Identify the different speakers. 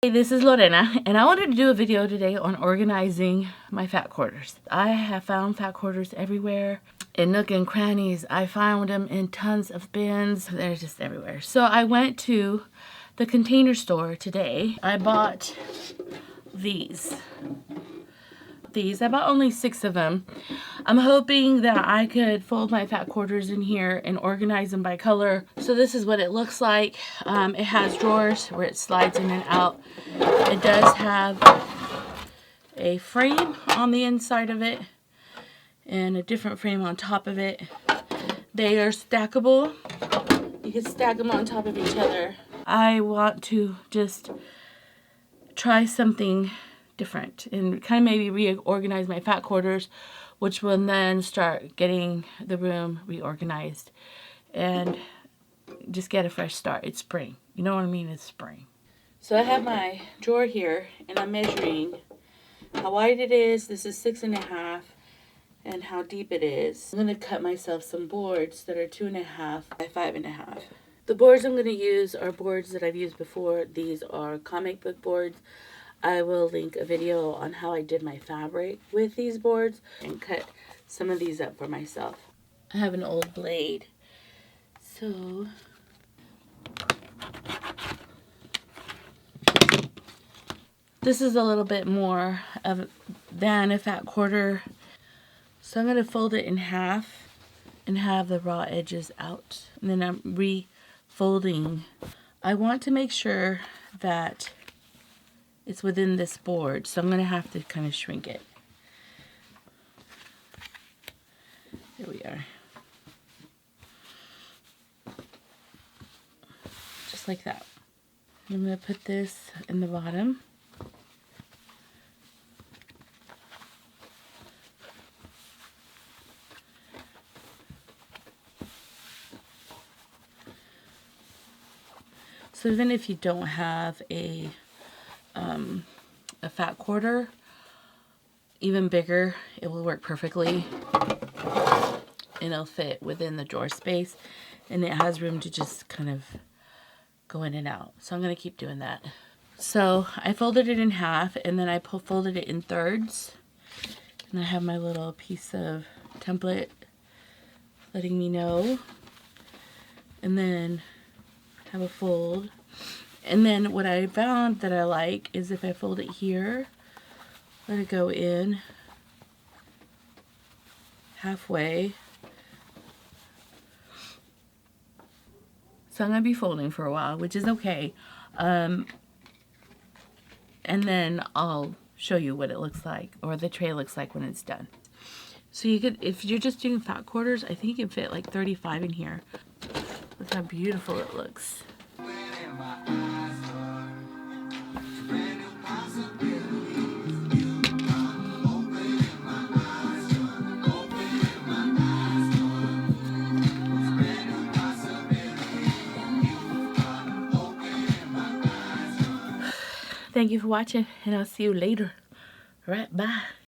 Speaker 1: Hey, this is Lorena, and I wanted to do a video today on organizing my fat quarters. I have found fat quarters everywhere, in nook and crannies. I found them in tons of bins. They're just everywhere. So I went to the Container Store today. I bought these. I bought only 6 of them. I'm hoping that I could fold my fat quarters in here and organize them by color. So this is what it looks like. It has drawers where it slides in and out. It does have a frame on the inside of it and a different frame on top of it. They are stackable. You can stack them on top of each other. I want to just try something different and kind of maybe reorganize my fat quarters, which will then start getting the room reorganized and just get a fresh start. It's spring. You know what I mean? It's spring. So I have my drawer here and I'm measuring how wide it is. This is 6.5, and how deep it is. I'm going to cut myself some boards that are 2.5 by 5.5. The boards I'm going to use are boards that I've used before. These are comic book boards. I will link a video on how I did my fabric with these boards and cut some of these up for myself. I have an old blade. So this is a little bit more than a fat quarter. So I'm going to fold it in half and have the raw edges out. And then I'm refolding. I want to make sure that it's within this board, so I'm going to have to kind of shrink it. There we are. Just like that. I'm going to put this in the bottom. So even if you don't have a fat quarter, even bigger, it will work perfectly. And it'll fit within the drawer space, and it has room to just kind of go in and out. So I'm going to keep doing that. So I folded it in half, and then I folded it in thirds. And I have my little piece of template letting me know. And then have a fold. And then what I found that I like is if I fold it here, let it go in halfway. So I'm going to be folding for a while, which is okay. And then I'll show you what it looks like, or the tray looks like when it's done. So you could, if you're just doing fat quarters, I think you can fit like 35 in here. Look how beautiful it looks. Thank you for watching, and I'll see you later. All right, bye.